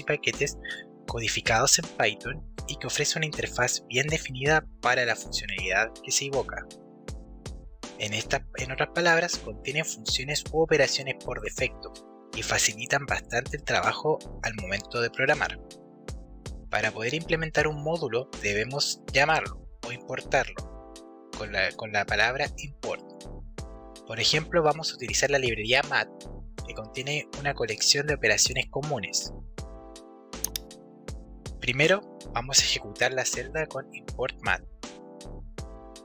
y paquetes codificados en Python y que ofrece una interfaz bien definida para la funcionalidad que se invoca. En otras palabras, contienen funciones u operaciones por defecto y facilitan bastante el trabajo al momento de programar. Para poder implementar un módulo debemos llamarlo o importarlo con la palabra import. Por ejemplo, vamos a utilizar la librería mat, que contiene una colección de operaciones comunes. Primero vamos a ejecutar la celda con import mat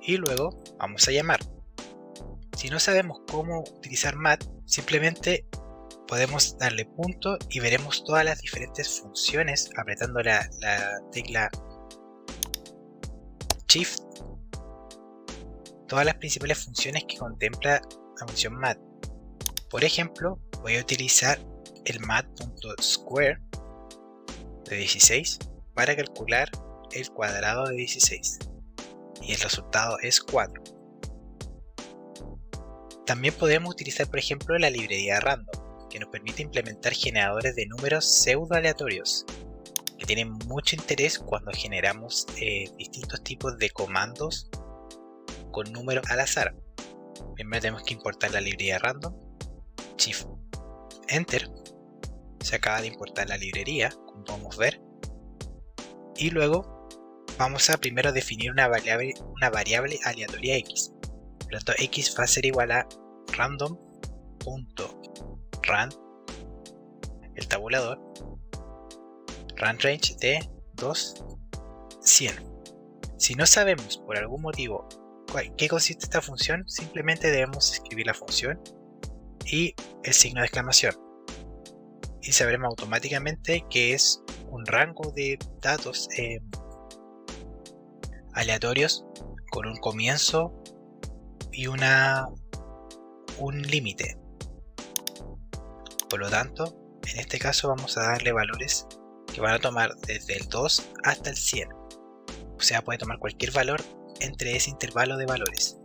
y luego vamos a llamar. Si no sabemos cómo utilizar mat, simplemente podemos darle punto y veremos todas las diferentes funciones apretando la tecla Shift. Todas las principales funciones que contempla la función mat. Por ejemplo, voy a utilizar el mat.square de 16 para calcular el cuadrado de 16 y el resultado es 4. También podemos utilizar, por ejemplo, la librería random, que nos permite implementar generadores de números pseudo aleatorios, que tienen mucho interés cuando generamos distintos tipos de comandos con números al azar. Primero tenemos que importar la librería random, Shift Enter, se acaba de importar la librería, como podemos ver, y luego vamos a primero definir una variable aleatoria x. Por lo tanto, x va a ser igual a random.rand, el tabulador, randRange de 2,100. Si no sabemos por algún motivo qué consiste esta función, simplemente debemos escribir la función y el signo de exclamación y sabremos automáticamente que es un rango de datos aleatorios con un comienzo y un límite. Por lo tanto, en este caso vamos a darle valores que van a tomar desde el 2 hasta el 100. O sea, puede tomar cualquier valor entre ese intervalo de valores.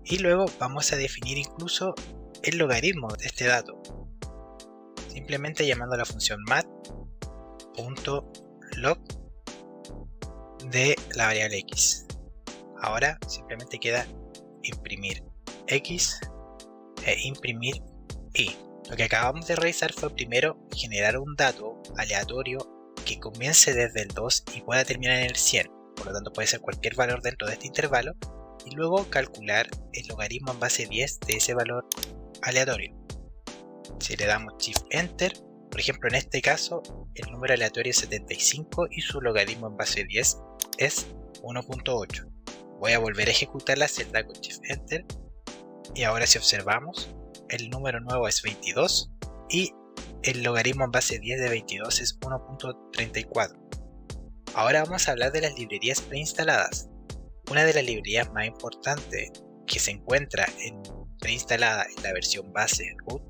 Y luego vamos a definir incluso el logaritmo de este dato, simplemente llamando a la función mat.log de la variable x. Ahora simplemente queda imprimir x e imprimir y. Lo que acabamos de realizar fue primero generar un dato aleatorio que comience desde el 2 y pueda terminar en el 100. Por lo tanto puede ser cualquier valor dentro de este intervalo y luego calcular el logaritmo en base 10 de ese valor aleatorio. Si le damos Shift Enter, por ejemplo en este caso el número aleatorio es 75 y su logaritmo en base 10 es 1.8. Voy a volver a ejecutar la celda con Shift Enter y ahora si observamos el número nuevo es 22 y el logaritmo en base 10 de 22 es 1.34. Ahora vamos a hablar de las librerías preinstaladas. Una de las librerías más importantes que se encuentra preinstalada en la versión base root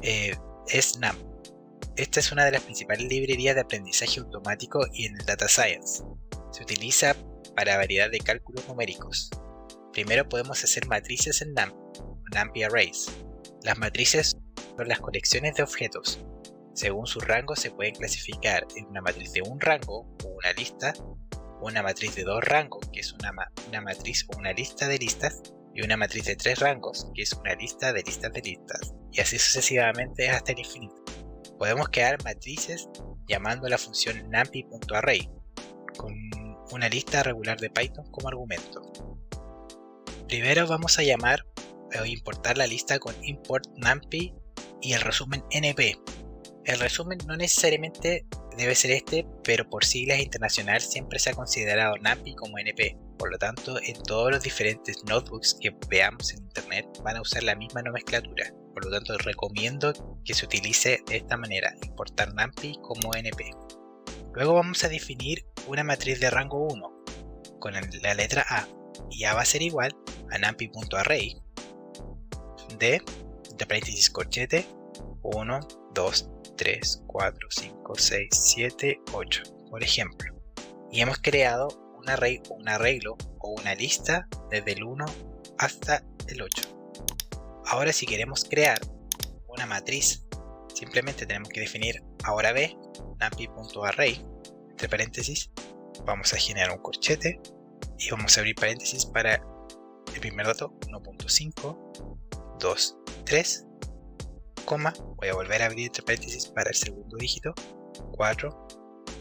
es NumPy. Esta es una de las principales librerías de aprendizaje automático y en el Data Science. Se utiliza para variedad de cálculos numéricos. Primero podemos hacer matrices en NumPy Arrays. Las matrices son las colecciones de objetos. Según su rango se pueden clasificar en una matriz de un rango o una lista, una matriz de dos rangos que es una matriz o una lista de listas y una matriz de tres rangos que es una lista de listas de listas y así sucesivamente hasta el infinito. Podemos crear matrices llamando a la función numpy.array con una lista regular de Python como argumento. Primero vamos a llamar o importar la lista con import numpy y el resumen np. El resumen no necesariamente debe ser este, pero por siglas internacional siempre se ha considerado numpy como np. Por lo tanto, en todos los diferentes notebooks que veamos en internet van a usar la misma nomenclatura. Por lo tanto, recomiendo que se utilice de esta manera, importar numpy como np. Luego vamos a definir una matriz de rango 1 con la letra A y A va a ser igual a numpy.array de, entre paréntesis corchete, 1, 2, 3, 4, 5, 6, 7, 8, por ejemplo. Y hemos creado un arreglo o una lista desde el 1 hasta el 8. Ahora si queremos crear una matriz, simplemente tenemos que definir ahora B numpy.array, entre paréntesis, vamos a generar un corchete y vamos a abrir paréntesis para el primer dato 1.5, 2, 3, coma, voy a volver a abrir entre paréntesis para el segundo dígito 4,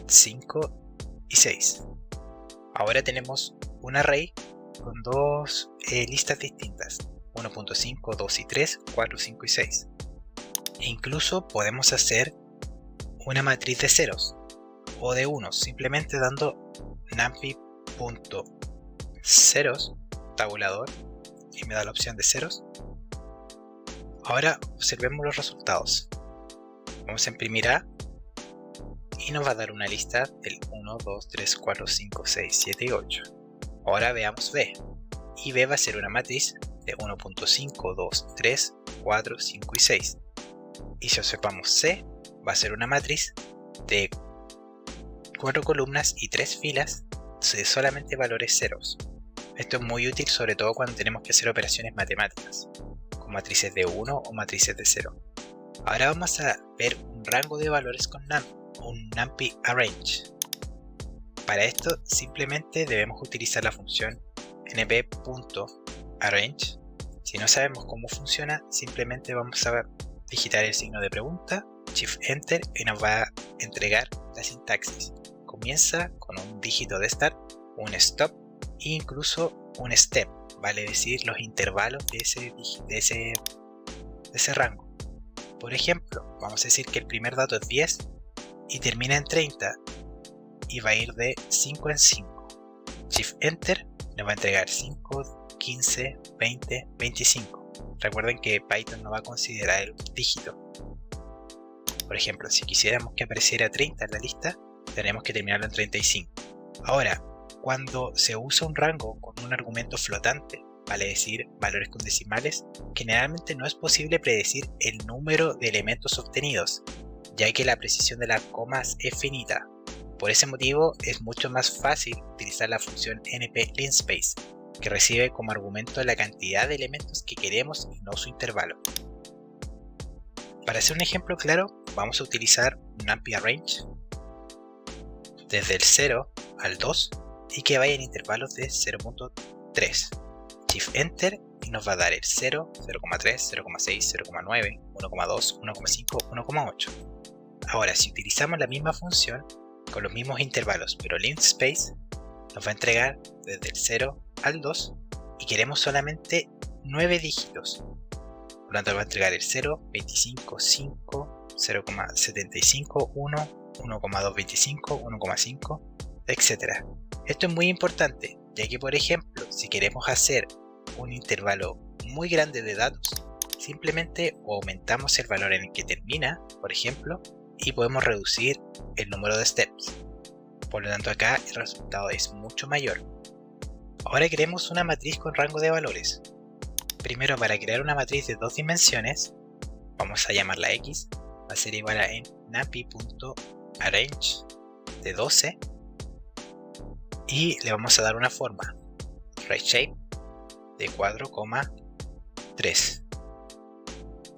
5 y 6. Ahora tenemos un array con dos listas distintas, 1.5, 2 y 3, 4, 5 y 6. E incluso podemos hacer una matriz de ceros o de unos, simplemente dando numpy.ceros tabulador y me da la opción de ceros. Ahora observemos los resultados. Vamos a imprimir A y nos va a dar una lista del 1, 2, 3, 4, 5, 6, 7 y 8. Ahora veamos B. Y B va a ser una matriz de 1.5, 2, 3, 4, 5 y 6. Y si observamos C, va a ser una matriz de 4 columnas y 3 filas de solamente valores ceros. Esto es muy útil sobre todo cuando tenemos que hacer operaciones matemáticas, con matrices de 1 o matrices de 0. Ahora vamos a ver un rango de valores con un numpy arrange. Para esto simplemente debemos utilizar la función np.arrange. Si no sabemos cómo funciona, simplemente vamos a digitar el signo de pregunta, Shift Enter, y nos va a entregar la sintaxis. Comienza con un dígito de start, un stop e incluso un step, vale decir los intervalos de ese rango. Por ejemplo, vamos a decir que el primer dato es 10 y termina en 30 y va a ir de 5 en 5. Shift Enter nos va a entregar 5, 15, 20, 25. Recuerden que Python no va a considerar el dígito. Por ejemplo, si quisiéramos que apareciera 30 en la lista, tenemos que terminarlo en 35. Ahora, cuando se usa un rango con un argumento flotante, vale decir valores con decimales, generalmente no es posible predecir el número de elementos obtenidos, ya que la precisión de las comas es finita. Por ese motivo es mucho más fácil utilizar la función np_linspace, que recibe como argumento la cantidad de elementos que queremos y no su intervalo. Para hacer un ejemplo claro, vamos a utilizar un numpy arrange desde el 0 al 2 y que vaya en intervalos de 0.3. Shift Enter y nos va a dar el 0, 0,3, 0,6, 0,9, 1,2, 1,5, 1,8. Ahora, si utilizamos la misma función con los mismos intervalos, pero linspace, nos va a entregar desde el 0 al 2 y queremos solamente 9 dígitos. Por lo tanto, nos va a entregar el 0, 25, 5, 0,75, 1, 1,225, 1,5, etc. Esto es muy importante, ya que por ejemplo, si queremos hacer un intervalo muy grande de datos, simplemente aumentamos el valor en el que termina, por ejemplo, y podemos reducir el número de steps. Por lo tanto, acá el resultado es mucho mayor. Ahora queremos una matriz con rango de valores. Primero, para crear una matriz de 2 dimensiones, vamos a llamarla X, va a ser igual a numpy.arrange de 12 y le vamos a dar una forma, RightShape de 4,3.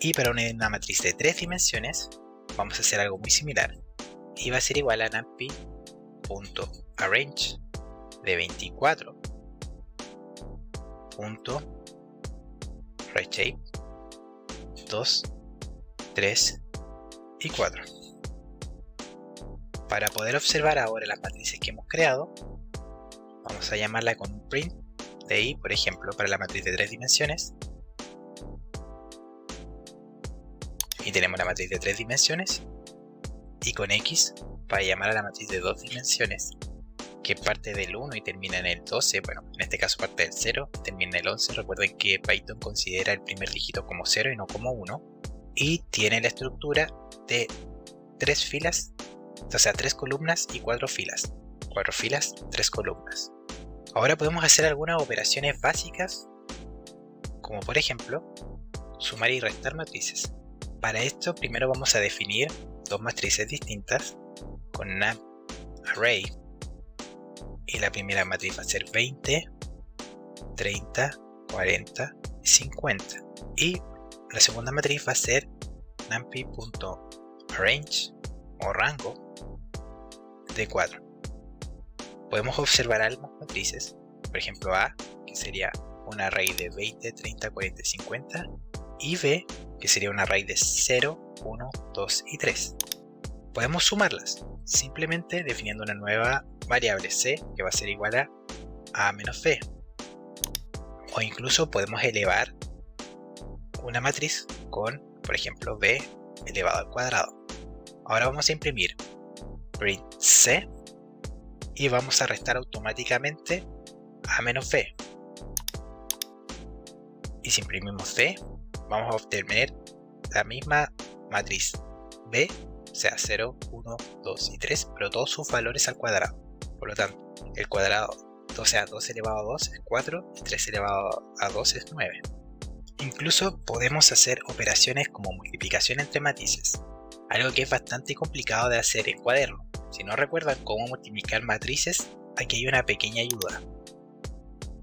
Y para una matriz de 3 dimensiones, vamos a hacer algo muy similar y va a ser igual a numpy.arrange de 24 RightShape 2, 3 y 4. Para poder observar ahora las matrices que hemos creado, vamos a llamarla con un print de i, por ejemplo, para la matriz de 3 dimensiones. Y tenemos la matriz de 3 dimensiones. Y con x para llamar a la matriz de 2 dimensiones, que parte del 1 y termina en el 12, bueno, en este caso parte del 0 y termina en el 11. Recuerden que Python considera el primer dígito como 0 y no como 1. Y tiene la estructura de 3 filas, o sea 3 columnas y 4 filas. 4 filas, 3 columnas. Ahora podemos hacer algunas operaciones básicas, como por ejemplo, sumar y restar matrices. Para esto primero vamos a definir dos matrices distintas con array. Y la primera matriz va a ser 20, 30, 40 y 50. Y la segunda matriz va a ser numpy.arrange o rango de 4. Podemos observar algunas matrices, por ejemplo A, que sería un array de 20, 30, 40 y 50, y B, que sería un array de 0, 1, 2 y 3. Podemos sumarlas, simplemente definiendo una nueva variable C, que va a ser igual a menos B. O incluso podemos elevar una matriz con, por ejemplo, B elevado al cuadrado. Ahora vamos a imprimir print C y vamos a restar automáticamente a menos B. Y si imprimimos B, vamos a obtener la misma matriz B, o sea 0, 1, 2 y 3, pero todos sus valores al cuadrado. Por lo tanto, el cuadrado, o sea 2 elevado a 2 es 4 y 3 elevado a 2 es 9. Incluso podemos hacer operaciones como multiplicación entre matrices, algo que es bastante complicado de hacer en cuaderno. Si no recuerdan cómo multiplicar matrices, aquí hay una pequeña ayuda.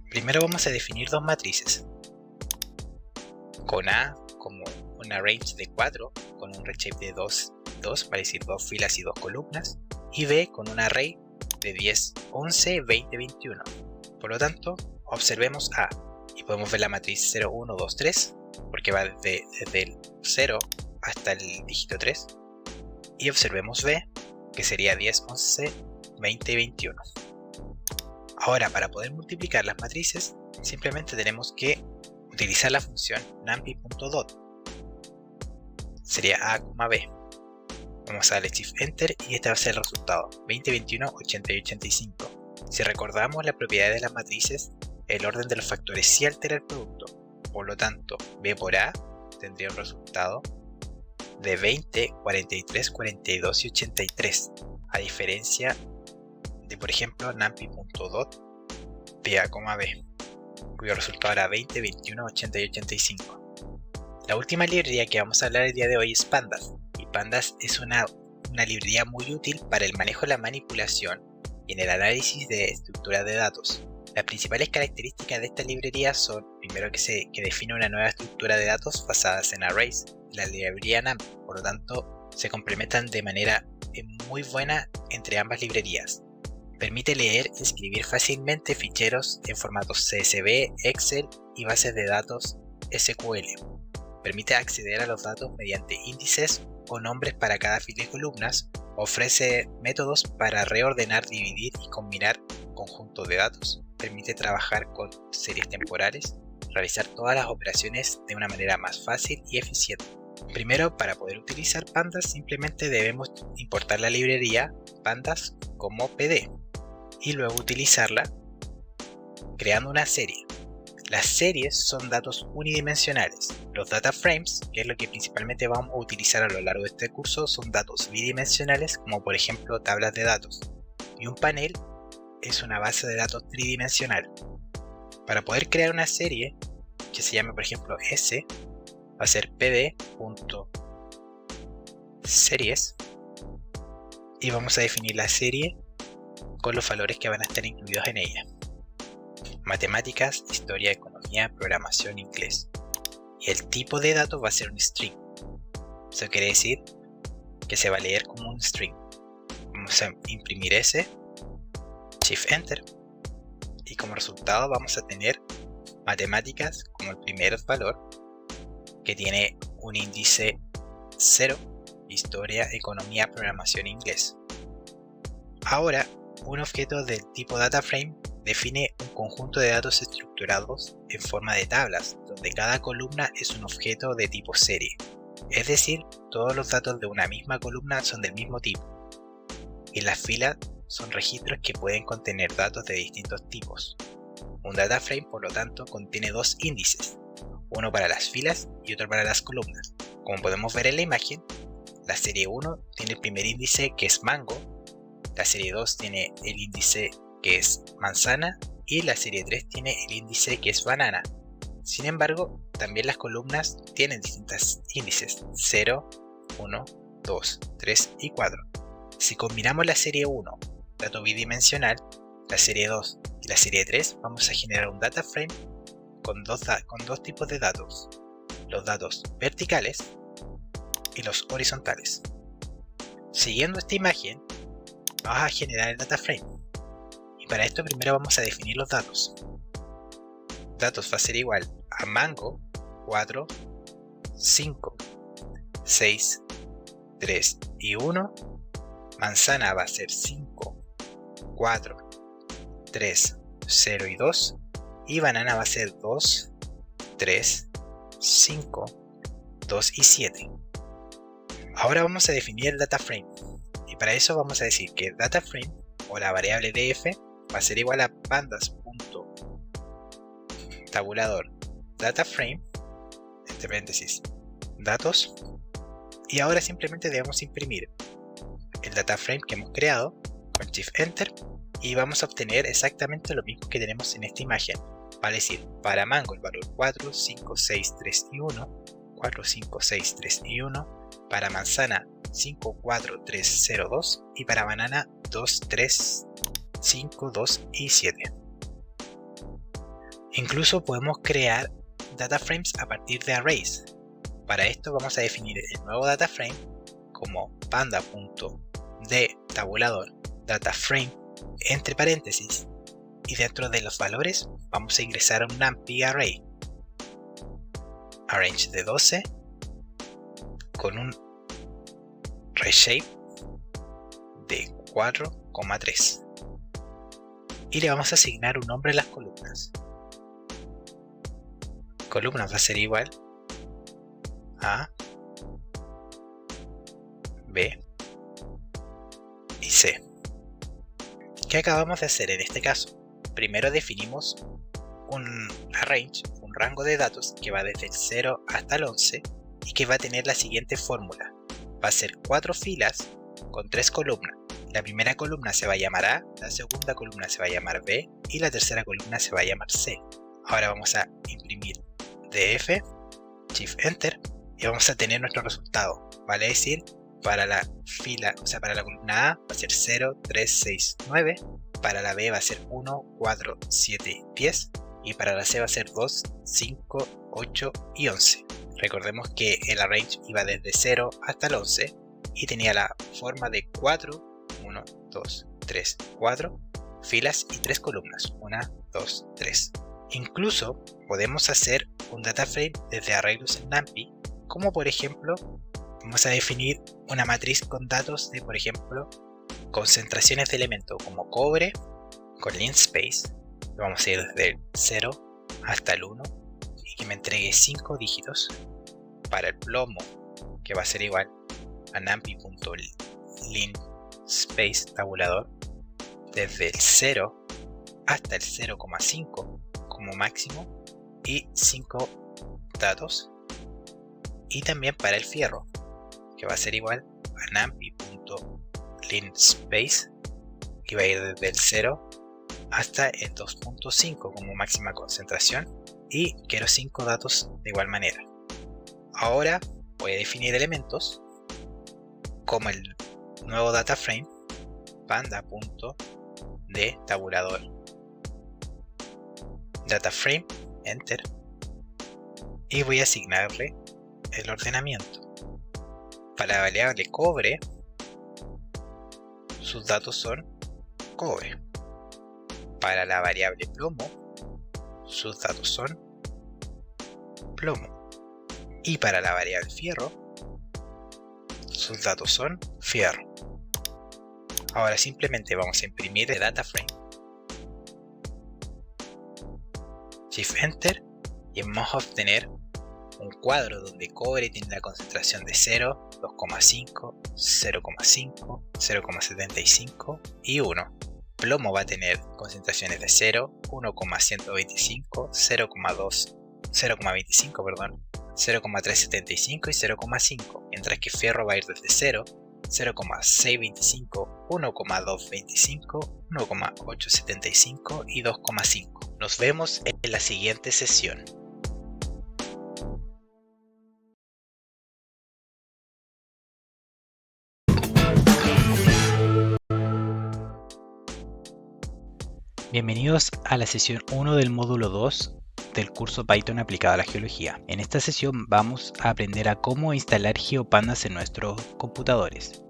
Primero vamos a definir dos matrices, con A como una range de 4 con un reshape de 2, vale decir 2 filas y 2 columnas, y B con un array de 10, 11, 20, 21. Por lo tanto, observemos A y podemos ver la matriz 0, 1, 2, 3, porque va desde el 0 hasta el dígito 3, y observemos B, que sería 10, 11, 20 y 21. Ahora, para poder multiplicar las matrices, simplemente tenemos que utilizar la función numpy.dot. Sería A, B. Vamos a darle Shift Enter y este va a ser el resultado, 20, 21, 80 y 85. Si recordamos las propiedades de las matrices, el orden de los factores sí altera el producto. Por lo tanto, B por A tendría un resultado de 20, 43, 42 y 83. A diferencia de, por ejemplo, numpy.dot de A, B, cuyo resultado era 20, 21, 80 y 85. La última librería que vamos a hablar el día de hoy es Pandas. Y Pandas es una librería muy útil para el manejo de la manipulación y en el análisis de estructuras de datos. Las principales características de esta librería son, primero, que define una nueva estructura de datos basadas en arrays, la librería NumPy. Por lo tanto, se complementan de manera muy buena entre ambas librerías. Permite leer y escribir fácilmente ficheros en formatos CSV, Excel y bases de datos SQL. Permite acceder a los datos mediante índices o nombres para cada fila y columnas. Ofrece métodos para reordenar, dividir y combinar conjuntos de datos. Permite trabajar con series temporales, realizar todas las operaciones de una manera más fácil y eficiente. Primero, para poder utilizar Pandas, simplemente debemos importar la librería Pandas como PD y luego utilizarla creando una serie. Las series son datos unidimensionales. Los data frames, que es lo que principalmente vamos a utilizar a lo largo de este curso, son datos bidimensionales, como por ejemplo tablas de datos. Y un panel es una base de datos tridimensional. Para poder crear una serie, que se llame por ejemplo S, va a ser pd.series y vamos a definir la serie con los valores que van a estar incluidos en ella. Matemáticas, historia, economía, programación, inglés. Y el tipo de datos va a ser un string. Eso quiere decir que se va a leer como un string. Vamos a imprimir S, Shift Enter, y como resultado vamos a tener matemáticas como el primer valor, que tiene un índice 0, historia, economía, programación, inglés. Ahora, un objeto del tipo DataFrame define un conjunto de datos estructurados en forma de tablas, donde cada columna es un objeto de tipo serie. Es decir, todos los datos de una misma columna son del mismo tipo. Y las filas son registros que pueden contener datos de distintos tipos. Un DataFrame, por lo tanto, contiene dos índices, uno para las filas y otro para las columnas. Como podemos ver en la imagen, la serie 1 tiene el primer índice, que es mango, la serie 2 tiene el índice que es manzana y la serie 3 tiene el índice que es banana. Sin embargo, también las columnas tienen distintos índices, 0, 1, 2, 3 y 4. Si combinamos la serie 1, dato bidimensional, la serie 2 y la serie 3, vamos a generar un data frame con dos tipos de datos, los datos verticales y los horizontales. Siguiendo esta imagen, vamos a generar el data frame. Y para esto primero vamos a definir los datos. Datos va a ser igual a mango 4, 5, 6, 3 y 1. Manzana va a ser 5, 4, 3, 0 y 2. Y banana va a ser 2, 3, 5, 2 y 7. Ahora vamos a definir el data frame. Y para eso vamos a decir que data frame o la variable df va a ser igual a pandas.tabulador data frame, entre paréntesis, datos. Y ahora simplemente debemos imprimir el data frame que hemos creado con Shift Enter y vamos a obtener exactamente lo mismo que tenemos en esta imagen. Vale decir, para mango el valor 4, 5, 6, 3 y 1, 4, 5, 6, 3 y 1, para manzana 5, 4, 3, 0, 2 y para banana 2, 3, 5, 2 y 7. Incluso podemos crear data frames a partir de arrays. Para esto vamos a definir el nuevo data frame como panda.dTabulador data frame entre paréntesis y dentro de los valores vamos a ingresar un numpy array arrange de 12 con un reshape de 4,3 y le vamos a asignar un nombre a las columnas. Columnas va a ser igual a B y C. ¿Qué acabamos de hacer en este caso? Primero definimos un arrange, un rango de datos que va desde el 0 hasta el 11 y que va a tener la siguiente fórmula. Va a ser 4 filas con 3 columnas. La primera columna se va a llamar A, la segunda columna se va a llamar B y la tercera columna se va a llamar C. Ahora vamos a imprimir df, Shift Enter y vamos a tener nuestro resultado. Vale decir, para la fila, o sea, para la columna A va a ser 0, 3, 6, 9. Para la B va a ser 1, 4, 7, 10. Y para la C va a ser 2, 5, 8 y 11. Recordemos que el arrange iba desde 0 hasta el 11 y tenía la forma de 4, 1, 2, 3, 4 filas y 3 columnas. 1, 2, 3. Incluso podemos hacer un data frame desde arreglos en NumPy, como por ejemplo, vamos a definir una matriz con datos de, por ejemplo, concentraciones de elementos como cobre con linspace. Vamos a ir desde el 0 hasta el 1 y que me entregue 5 dígitos. Para el plomo, que va a ser igual a numpy.linspace tabulador desde el 0 hasta el 0,5 como máximo y 5 datos. Y también para el fierro, que va a ser igual a numpy.linspace, que va a ir desde el 0 hasta el 2.5 como máxima concentración y quiero 5 datos de igual manera. Ahora voy a definir elementos como el nuevo data frame panda.dTabulador data frame, enter, y voy a asignarle el ordenamiento. Para la variable cobre, sus datos son cobre. Para la variable plomo, sus datos son plomo. Y para la variable fierro, sus datos son fierro. Ahora simplemente vamos a imprimir el data frame, Shift Enter, y vamos a obtener un cuadro donde cobre tiene la concentración de 0, 2,5, 0,5, 0,75 y 1. Plomo va a tener concentraciones de 0, 1,125, 0,25, perdón, 0,375 y 0,5, mientras que fierro va a ir desde 0, 0,625, 1,225, 1,875 y 2,5. Nos vemos en la siguiente sesión. Bienvenidos a la sesión 1 del módulo 2 del curso Python aplicado a la geología. En esta sesión vamos a aprender a cómo instalar GeoPandas en nuestros computadores.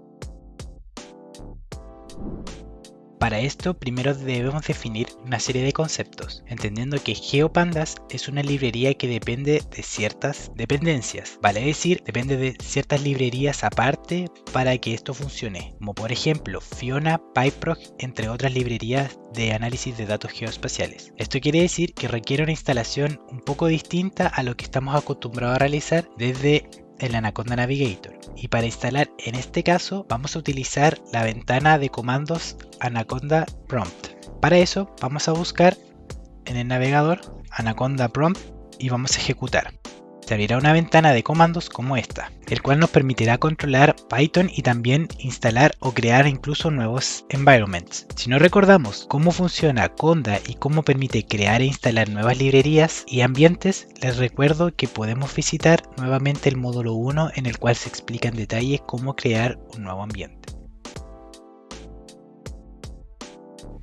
Para esto, primero debemos definir una serie de conceptos, entendiendo que GeoPandas es una librería que depende de ciertas dependencias, vale decir, depende de ciertas librerías aparte para que esto funcione, como por ejemplo Fiona, PyProg, entre otras librerías de análisis de datos geoespaciales. Esto quiere decir que requiere una instalación un poco distinta a lo que estamos acostumbrados a realizar desde el Anaconda Navigator, y para instalar en este caso vamos a utilizar la ventana de comandos Anaconda Prompt. Para eso vamos a buscar en el navegador Anaconda Prompt y vamos a ejecutar. Se abrirá una ventana de comandos como esta, el cual nos permitirá controlar Python y también instalar o crear incluso nuevos environments. Si no recordamos cómo funciona Conda y cómo permite crear e instalar nuevas librerías y ambientes, les recuerdo que podemos visitar nuevamente el módulo 1 en el cual se explica en detalle cómo crear un nuevo ambiente.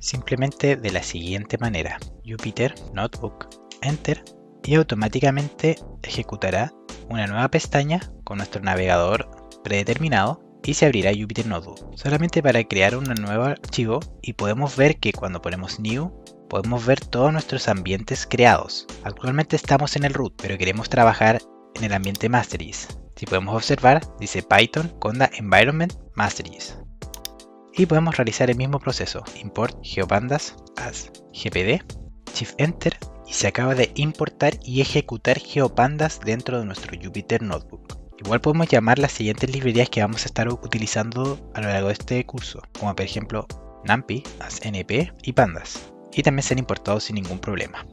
Simplemente de la siguiente manera: Jupyter Notebook, Enter, y automáticamente ejecutará una nueva pestaña con nuestro navegador predeterminado y se abrirá Jupyter Notebook, solamente para crear un nuevo archivo, y podemos ver que cuando ponemos New podemos ver todos nuestros ambientes creados. Actualmente estamos en el root, pero queremos trabajar en el ambiente Masteries. Si podemos observar, dice Python Conda Environment Masteries. Y podemos realizar el mismo proceso: import GeoPandas as gpd, shift enter, y se acaba de importar y ejecutar GeoPandas dentro de nuestro Jupyter Notebook. Igual podemos llamar las siguientes librerías que vamos a estar utilizando a lo largo de este curso, como por ejemplo NumPy, as np y pandas, y también se han importado sin ningún problema.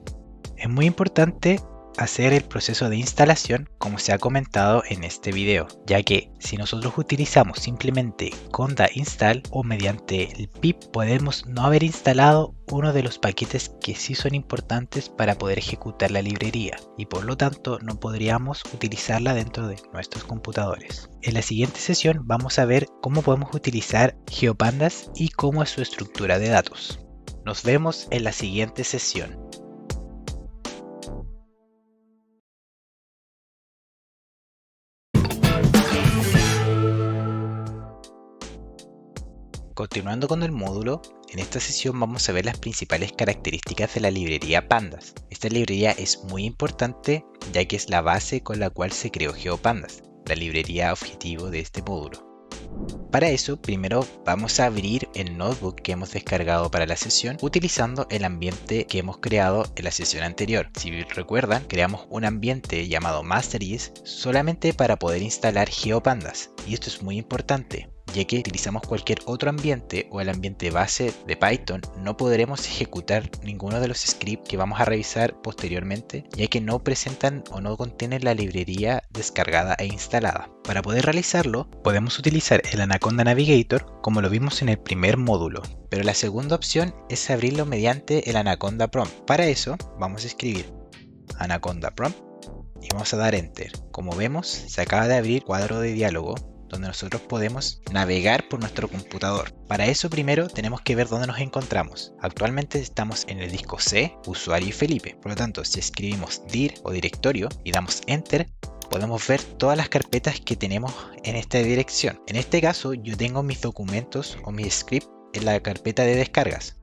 Es muy importante hacer el proceso de instalación como se ha comentado en este video, ya que si nosotros utilizamos simplemente conda install o mediante el pip, podemos no haber instalado uno de los paquetes que sí son importantes para poder ejecutar la librería, y por lo tanto no podríamos utilizarla dentro de nuestros computadores. En la siguiente sesión vamos a ver cómo podemos utilizar GeoPandas y cómo es su estructura de datos. Nos vemos en la siguiente sesión. Continuando con el módulo, en esta sesión vamos a ver las principales características de la librería Pandas. Esta librería es muy importante ya que es la base con la cual se creó GeoPandas, la librería objetivo de este módulo. Para eso, primero vamos a abrir el notebook que hemos descargado para la sesión utilizando el ambiente que hemos creado en la sesión anterior. Si recuerdan, creamos un ambiente llamado Masteries solamente para poder instalar GeoPandas, y esto es muy importante, ya que utilizamos cualquier otro ambiente o el ambiente base de Python, no podremos ejecutar ninguno de los scripts que vamos a revisar posteriormente, ya que no presentan o no contienen la librería descargada e instalada. Para poder realizarlo, podemos utilizar el Anaconda Navigator como lo vimos en el primer módulo, pero la segunda opción es abrirlo mediante el Anaconda Prompt. Para eso, vamos a escribir Anaconda Prompt y vamos a dar Enter. Como vemos, se acaba de abrir cuadro de diálogo donde nosotros podemos navegar por nuestro computador. Para eso primero tenemos que ver dónde nos encontramos. Actualmente estamos en el disco C, usuario y Felipe. Por lo tanto, si escribimos dir o directorio y damos Enter, podemos ver todas las carpetas que tenemos en esta dirección. En este caso, yo tengo mis documentos o mis scripts en la carpeta de descargas.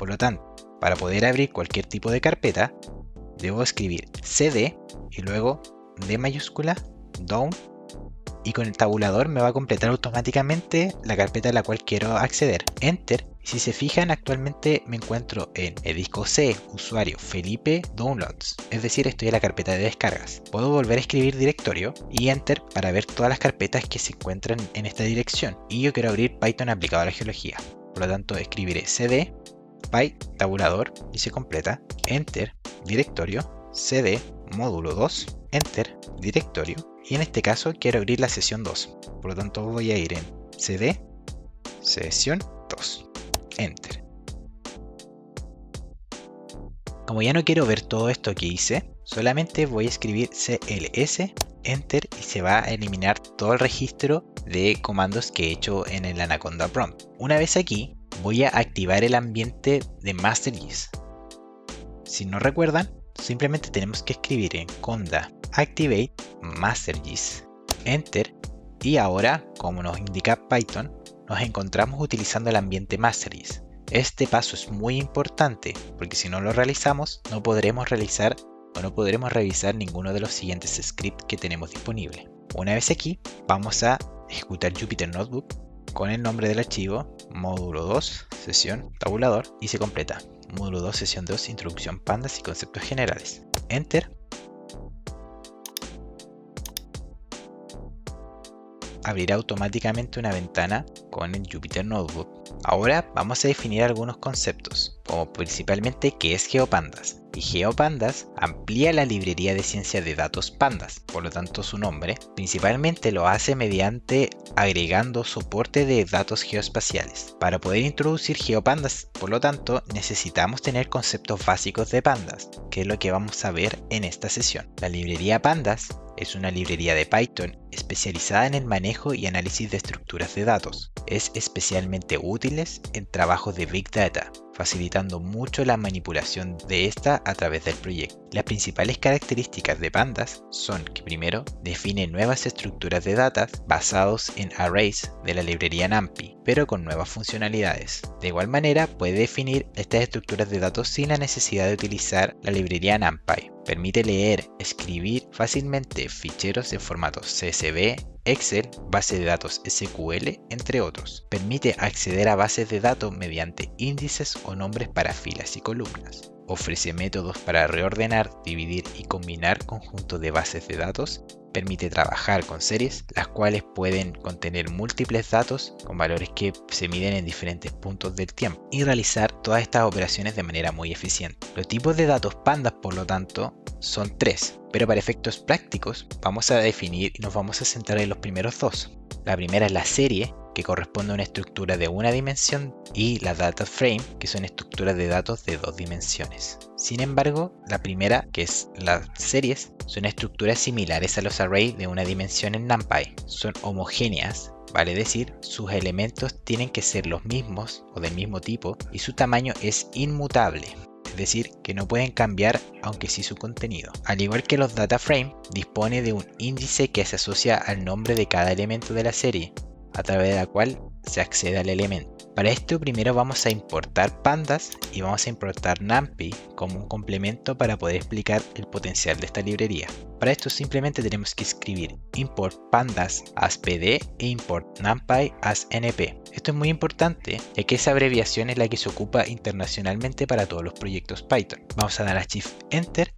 Por lo tanto, para poder abrir cualquier tipo de carpeta, debo escribir cd y luego d mayúscula, down, y con el tabulador me va a completar automáticamente la carpeta a la cual quiero acceder. Enter. Si se fijan, actualmente me encuentro en el disco C, usuario Felipe Downloads, es decir, estoy en la carpeta de descargas. Puedo volver a escribir directorio y Enter para ver todas las carpetas que se encuentran en esta dirección, y yo quiero abrir Python aplicado a la geología. Por lo tanto, escribiré cd py tabulador y se completa. Enter, directorio, cd módulo 2, Enter, directorio, y en este caso quiero abrir la sesión 2. Por lo tanto, voy a ir en cd sesión 2, Enter. Como ya no quiero ver todo esto que hice, solamente voy a escribir cls, Enter, y se va a eliminar todo el registro de comandos que he hecho en el Anaconda Prompt. Una vez aquí, voy a activar el ambiente de Masteries. Si no recuerdan, simplemente tenemos que escribir en conda activate Masteries, Enter, y ahora, como nos indica Python, nos encontramos utilizando el ambiente Masteries. Este paso es muy importante porque si no lo realizamos no podremos realizar o no podremos revisar ninguno de los siguientes scripts que tenemos disponibles. Una vez aquí, vamos a ejecutar Jupyter Notebook con el nombre del archivo módulo 2, sesión tabulador, y se completa. Módulo 2, sesión 2, introducción pandas y conceptos generales. Enter. Abrirá automáticamente una ventana con el Jupyter Notebook. Ahora vamos a definir algunos conceptos, como principalmente qué es GeoPandas. Y GeoPandas amplía la librería de ciencia de datos Pandas, por lo tanto su nombre principalmente lo hace mediante agregando soporte de datos geoespaciales. Para poder introducir GeoPandas, por lo tanto, necesitamos tener conceptos básicos de Pandas, que es lo que vamos a ver en esta sesión. La librería Pandas es una librería de Python especializada en el manejo y análisis de estructuras de datos. Es especialmente útil en trabajos de Big Data, facilitando mucho la manipulación de esta a través del proyecto. Las principales características de Pandas son que primero define nuevas estructuras de datos basados en arrays de la librería NumPy, pero con nuevas funcionalidades. De igual manera puede definir estas estructuras de datos sin la necesidad de utilizar la librería NumPy. Permite leer, escribir fácilmente ficheros en formatos CSV, Excel, base de datos SQL, entre otros. Permite acceder a bases de datos mediante índices o nombres para filas y columnas. Ofrece métodos para reordenar, dividir y combinar conjuntos de bases de datos. Permite trabajar con series, las cuales pueden contener múltiples datos con valores que se miden en diferentes puntos del tiempo y realizar todas estas operaciones de manera muy eficiente. Los tipos de datos pandas, por lo tanto, son 3, pero para efectos prácticos vamos a definir y nos vamos a centrar en los primeros 2. La primera es la serie, que corresponde a una estructura de una dimensión, y la data frame, que son estructuras de datos de 2 dimensiones. Sin embargo, la primera, que es las series, son estructuras similares a los arrays de una dimensión en NumPy. Son homogéneas, vale decir, sus elementos tienen que ser los mismos o del mismo tipo y su tamaño es inmutable. Es decir, que no pueden cambiar aunque sí su contenido. Al igual que los data frame, dispone de un índice que se asocia al nombre de cada elemento de la serie, a través de la cual se accede al elemento. Para esto primero vamos a importar pandas y vamos a importar NumPy como un complemento para poder explicar el potencial de esta librería. Para esto simplemente tenemos que escribir import pandas as pd e import numpy as np. Esto es muy importante ya que esa abreviación es la que se ocupa internacionalmente para todos los proyectos Python. Vamos a dar a Shift Enter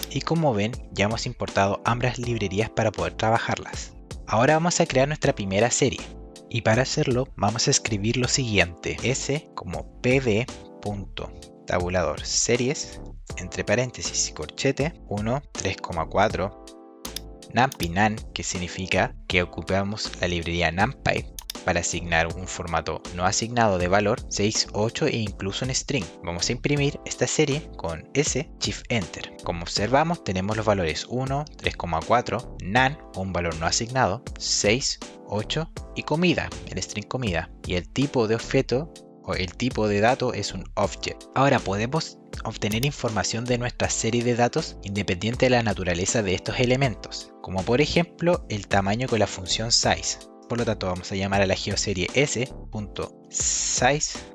y como ven ya hemos importado ambas librerías para poder trabajarlas. Ahora vamos a crear nuestra primera serie y para hacerlo vamos a escribir lo siguiente: s como pd.tabulador series entre paréntesis y corchete 1 3,4 numpy nan, que significa que ocupamos la librería numpy para asignar un formato no asignado de valor 6, 8 e incluso un string. Vamos a imprimir esta serie con S, Shift Enter. Como observamos tenemos los valores 1, 3,4, nan, un valor no asignado, 6, 8 y comida, el string comida. Y el tipo de objeto o el tipo de dato es un object. Ahora podemos obtener información de nuestra serie de datos independiente de la naturaleza de estos elementos, como por ejemplo el tamaño con la función size. Por lo tanto vamos a llamar a la geoserie s.size,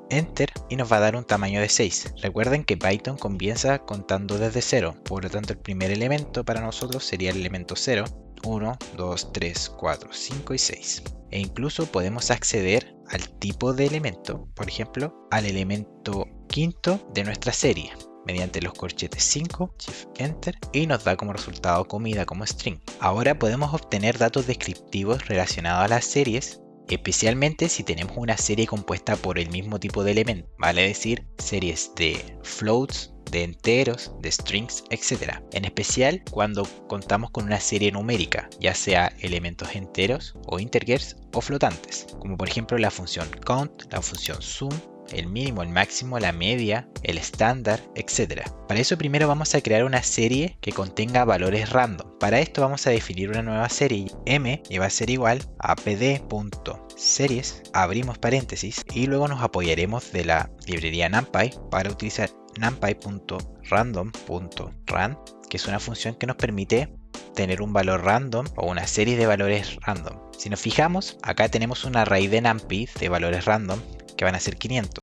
enter, y nos va a dar un tamaño de 6. Recuerden que Python comienza contando desde 0, por lo tanto el primer elemento para nosotros sería el elemento 0, 1, 2, 3, 4, 5 y 6. E incluso podemos acceder al tipo de elemento, por ejemplo, al elemento quinto de nuestra serie, mediante los corchetes 5, Shift Enter, y nos da como resultado comida como string. Ahora podemos obtener datos descriptivos relacionados a las series, especialmente si tenemos una serie compuesta por el mismo tipo de elemento, vale decir, series de floats, de enteros, de strings, etc. En especial cuando contamos con una serie numérica, ya sea elementos enteros o integers o flotantes, como por ejemplo la función count, la función sum, el mínimo, el máximo, la media, el estándar, etc. Para eso primero vamos a crear una serie que contenga valores random. Para esto vamos a definir una nueva serie m y va a ser igual a pd.series, abrimos paréntesis y luego nos apoyaremos de la librería numpy para utilizar numpy.random.run, que es una función que nos permite tener un valor random o una serie de valores random. Si nos fijamos, acá tenemos una array de numpy de valores random que van a ser 500.